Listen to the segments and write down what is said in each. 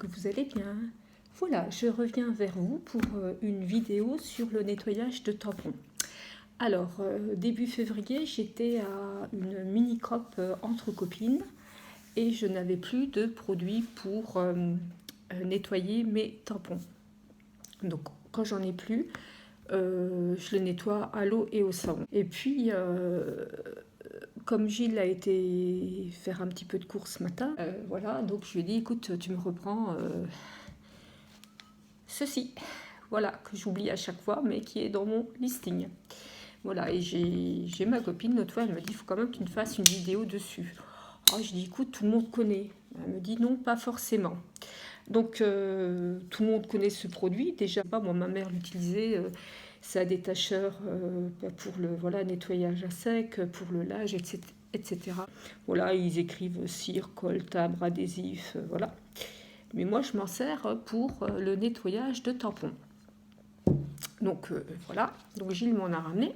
que vous allez bien. Voilà, je reviens vers vous pour une vidéo sur le nettoyage de tampons. Alors, début février, j'étais à une mini-COP entre copines et je n'avais plus de produits pour nettoyer mes tampons. Donc, quand j'en ai plus, je les nettoie à l'eau et au savon. Et puis, comme Gilles a été faire un petit peu de course ce matin, voilà, donc je lui ai dit, écoute, tu me reprends ceci, voilà, que j'oublie à chaque fois, mais qui est dans mon listing. Voilà, et j'ai ma copine, l'autre fois, elle me dit, il faut quand même que tu me fasses une vidéo dessus. Oh, je dis, écoute, tout le monde connaît. Elle me dit, non, pas forcément. Donc, tout le monde connaît ce produit. Déjà, moi, ma mère l'utilisait. C'est un détacheur pour le nettoyage à sec, pour le linge, etc. Voilà, ils écrivent cire, colle, timbre, adhésif, voilà. Mais moi, je m'en sers pour le nettoyage de tampons. Donc, voilà. Donc, Gilles m'en a ramené.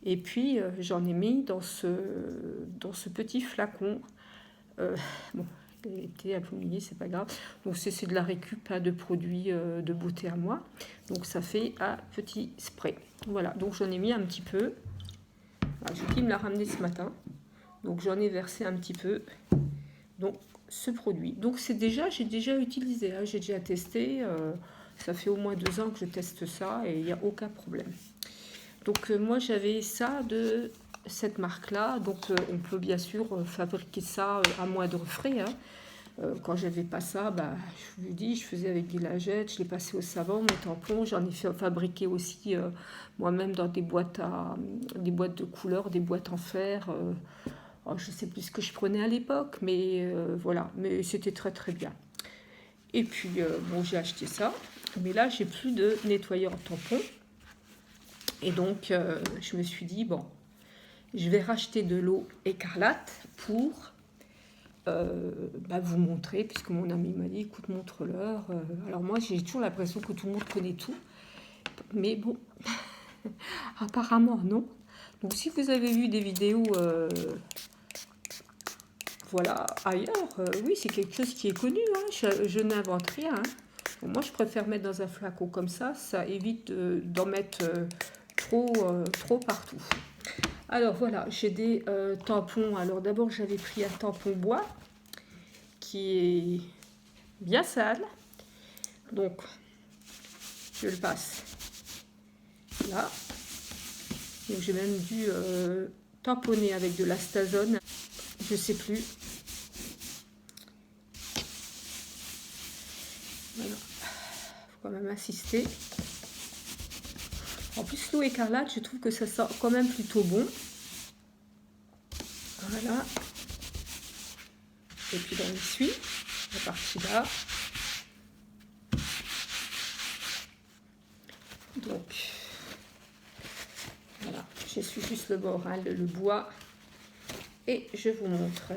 Et puis, j'en ai mis dans ce petit flacon. Bon, il était un peu mouillé, c'est pas grave. Donc, c'est de la récup de produits de beauté à moi. Donc, ça fait un petit spray. Voilà, donc j'en ai mis un petit peu. Gilles me l'a ramené ce matin. Donc, j'en ai versé un petit peu. Donc, ce produit. Donc, j'ai déjà utilisé, hein, j'ai déjà testé. Ça fait au moins 2 ans que je teste ça et il n'y a aucun problème. Donc, moi, j'avais ça de cette marque-là. Donc, on peut bien sûr fabriquer ça à moindre frais. Hein. Quand j'avais pas ça, je vous dis, je faisais avec des lingettes, je les passais au savon, mes tampons. J'en ai fait fabriquer aussi moi-même dans des boîtes de couleurs, des boîtes en fer. Je ne sais plus ce que je prenais à l'époque, mais voilà, mais c'était très très bien. Et puis, j'ai acheté ça, mais là, j'ai plus de nettoyeur tampon. Et donc, je me suis dit, bon, je vais racheter de l'eau écarlate pour vous montrer, puisque mon ami m'a dit, écoute, montre-leur. Alors moi, j'ai toujours l'impression que tout le monde connaît tout, mais bon, apparemment non. Donc si vous avez vu des vidéos voilà, ailleurs, oui, c'est quelque chose qui est connu, hein. Je n'invente rien. Hein. Bon, moi, je préfère mettre dans un flacon comme ça évite d'en mettre trop partout. Alors voilà, j'ai des tampons. Alors d'abord, j'avais pris un tampon bois qui est bien sale. Donc, je le passe là. Donc, j'ai même dû tamponner avec de l'astazone. Je sais plus. Voilà. Faut quand même insister. En plus, l'eau écarlate, je trouve que ça sent quand même plutôt bon. Voilà. Et puis, dans l'essuie, la partie là. Donc, voilà. J'essuie juste le bord, hein, le bois. Et je vous montre.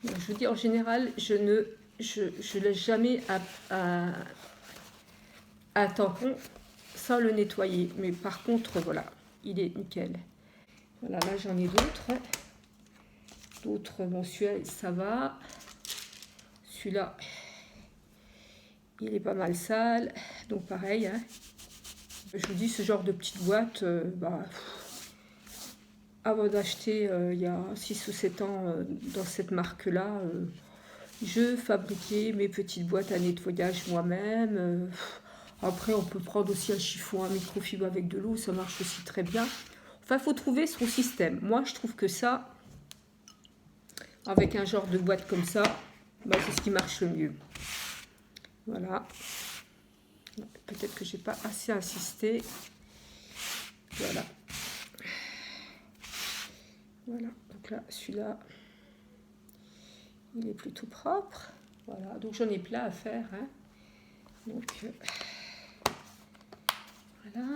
Donc, je vous dis, en général, je laisse jamais un tampon sans le nettoyer. Mais par contre, voilà, il est nickel. Voilà, là, j'en ai d'autres. Bon, celui-là, ça va. Celui-là, il est pas mal sale. Donc, pareil, hein. Je vous dis, ce genre de petite boîte, avant d'acheter, il y a 6 ou 7 ans, dans cette marque-là, je fabriquais mes petites boîtes à nettoyage moi-même. Après, on peut prendre aussi un chiffon, un microfibre avec de l'eau, ça marche aussi très bien. Enfin, il faut trouver son système. Moi, je trouve que ça, avec un genre de boîte comme ça, c'est ce qui marche le mieux. Voilà. Peut-être que j'ai pas assez insisté. Voilà. Voilà. Donc là, celui-là, il est plutôt propre. Voilà. Donc j'en ai plein à faire. Hein. Donc voilà.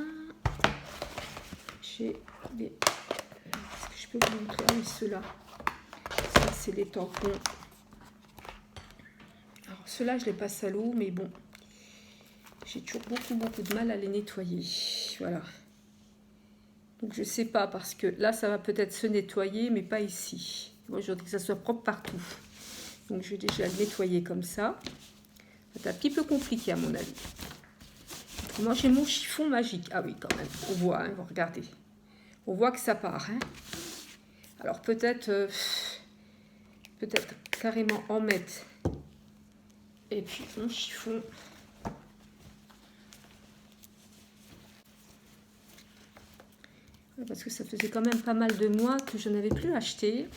J'ai des. Est-ce que je peux vous montrer? Oui, ceux-là. Ça, c'est les tampons. Alors, ceux-là, je les passe à l'eau, mais bon, j'ai toujours beaucoup de mal à les nettoyer. Voilà. Donc, je sais pas, parce que là, ça va peut-être se nettoyer, mais pas ici. Moi, je voudrais que ça soit propre partout. Donc je vais déjà le nettoyer comme ça. C'est un petit peu compliqué à mon avis. Moi j'ai mon chiffon magique. Ah oui, quand même, on voit, hein, regardez. On voit que ça part. Hein. Alors peut-être carrément en mettre. Et puis mon chiffon. Parce que ça faisait quand même pas mal de mois que je n'avais plus acheté.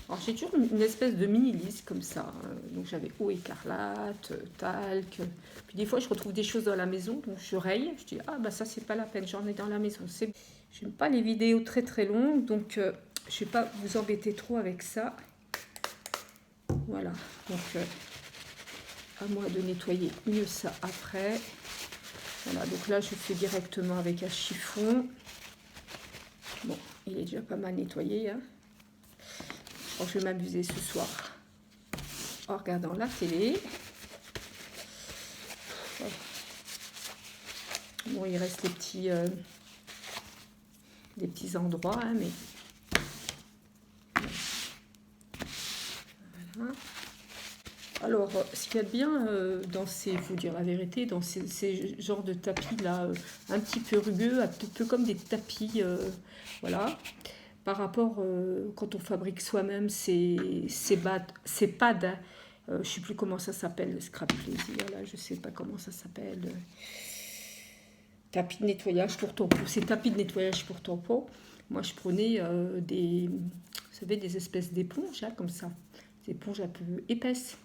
Alors j'ai toujours une espèce de mini liste comme ça. Donc j'avais eau écarlate, talc. Puis des fois je retrouve des choses dans la maison, donc je raye. Je dis ah bah ça c'est pas la peine, j'en ai dans la maison. J'aime pas les vidéos très très longues, donc je vais pas vous embêter trop avec ça. Voilà, donc à moi de nettoyer mieux ça après. Voilà, donc là je fais directement avec un chiffon. Bon, il est déjà pas mal nettoyé. Hein. Je crois que je vais m'amuser ce soir en regardant la télé. Bon, il reste des petits endroits, hein, mais voilà. Alors, ce qu'il y a de bien dans ces, faut dire la vérité, dans ces genres de tapis là, un petit peu rugueux, un petit peu comme des tapis, voilà. Par rapport quand on fabrique soi-même ces pads, hein, je ne sais plus comment ça s'appelle, le scrap plaisir, là, je ne sais pas comment ça s'appelle. Tapis de nettoyage pour tampon. C'est tapis de nettoyage pour tampon. Moi, je prenais vous savez, des espèces d'éponges, hein, comme ça. Des éponges un peu épaisses.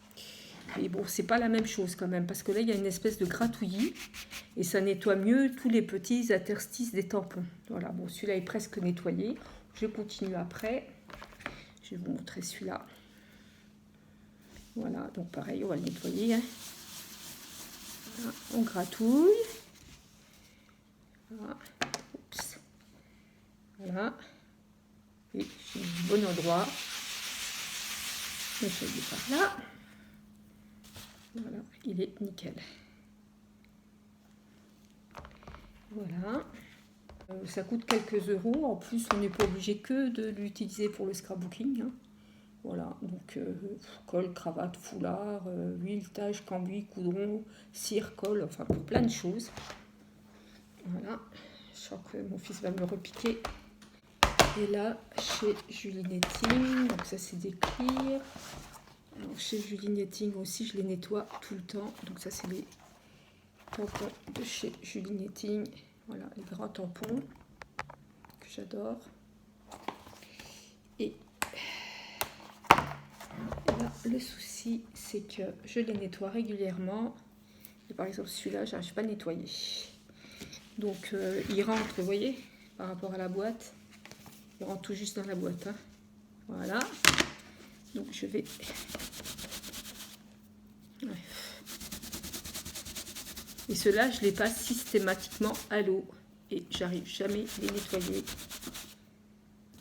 Et bon, c'est pas la même chose quand même, parce que là, il y a une espèce de gratouillis, et ça nettoie mieux tous les petits interstices des tampons. Voilà, bon, celui-là est presque nettoyé. Je continue après. Je vais vous montrer celui-là. Voilà, donc pareil, on va le nettoyer. Hein. Voilà, on gratouille. Voilà. Oups. Voilà. Et j'ai un bon endroit. Nettoyer par là. Voilà, il est nickel. Voilà. Ça coûte quelques euros. En plus, on n'est pas obligé que de l'utiliser pour le scrapbooking. Hein. Voilà, donc col, cravate, foulard, huile, tache, cambouis, coudron, cire, colle, enfin pour plein de choses. Voilà, je crois que mon fils va me repiquer. Et là, chez Julie Netting, donc ça c'est des cuirs. Alors chez Julie Netting aussi, je les nettoie tout le temps. Donc ça c'est les tampons de chez Julie Netting. Voilà, les grands tampons que j'adore. Et là, le souci, c'est que je les nettoie régulièrement. Et par exemple, celui-là, je n'arrive pas à le nettoyer. Donc, il rentre, vous voyez, par rapport à la boîte. Il rentre tout juste dans la boîte. Hein. Voilà. Donc, je vais... Ouais. Et ceux-là, je les passe systématiquement à l'eau. Et j'arrive jamais à les nettoyer.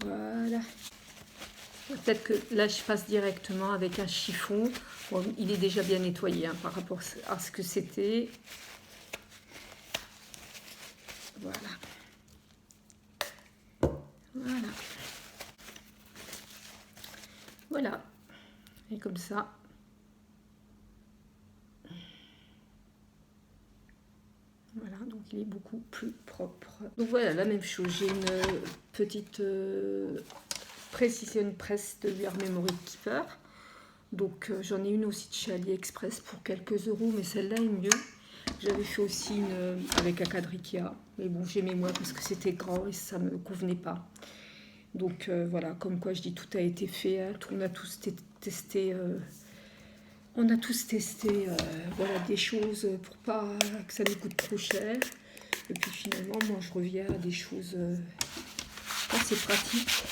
Voilà. Peut-être que là, je passe directement avec un chiffon. Bon, il est déjà bien nettoyé hein, par rapport à ce que c'était. Voilà. Voilà. Voilà. Et comme ça. Voilà, donc il est beaucoup plus propre. Donc voilà, la même chose. J'ai une petite Precision Press de We Are Memory Keeper. Donc j'en ai une aussi de chez AliExpress pour quelques euros, mais celle-là est mieux. J'avais fait aussi une avec un cadre Ikea, mais bon, j'aimais moins parce que c'était grand et ça ne me convenait pas. Donc voilà, comme quoi je dis, tout a été fait, hein, on a tous testé, voilà, des choses pour pas que ça nous coûte trop cher. Et puis finalement, moi je reviens à des choses assez pratiques.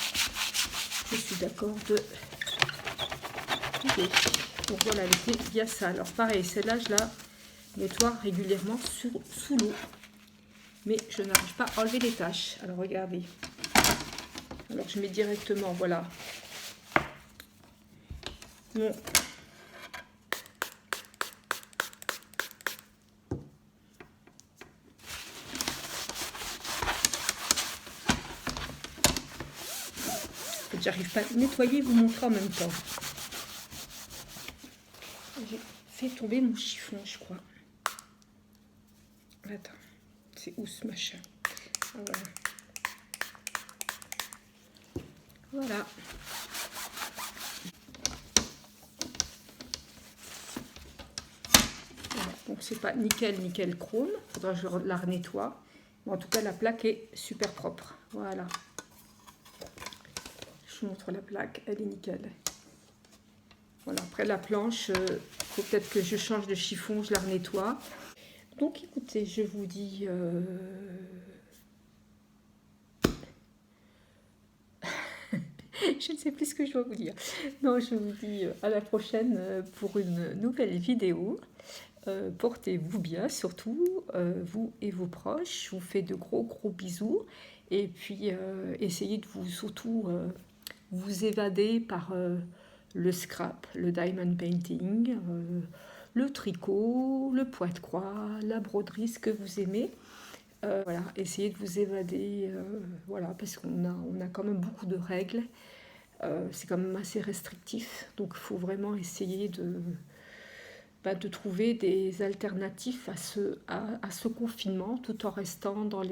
Je suis d'accord de... Donc voilà, il y a ça. Alors pareil, celle-là, je la nettoie régulièrement sous l'eau. Mais je n'arrive pas à enlever les taches. Alors regardez. Alors je mets directement, voilà. Bon. J'arrive pas à nettoyer et vous montrer en même temps. J'ai fait tomber mon chiffon, je crois. Attends, c'est où ce machin? Ah, voilà. Voilà. Voilà. Donc c'est pas nickel chrome. Faudra que je la renettoie. Mais en tout cas, la plaque est super propre. Voilà. Je vous montre la plaque, elle est nickel. Voilà, après la planche, faut peut-être que je change de chiffon, je la renettoie. Donc écoutez, je vous dis... je ne sais plus ce que je dois vous dire. Non, je vous dis à la prochaine pour une nouvelle vidéo. Portez-vous bien, surtout, vous et vos proches. Je vous fais de gros bisous. Et puis, essayez de vous, surtout, vous évader par le scrap, le diamond painting, le tricot, le pointe-croix, la broderie, ce que vous aimez. Voilà, essayez de vous évader, voilà, parce on a quand même beaucoup de règles. C'est quand même assez restrictif, donc il faut vraiment essayer de trouver des alternatives à ce confinement, tout en restant dans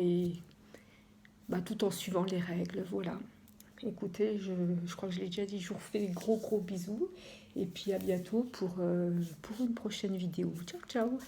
tout en suivant les règles. Voilà. Écoutez, je crois que je l'ai déjà dit, je vous fais des gros bisous, et puis à bientôt pour une prochaine vidéo. Ciao, ciao!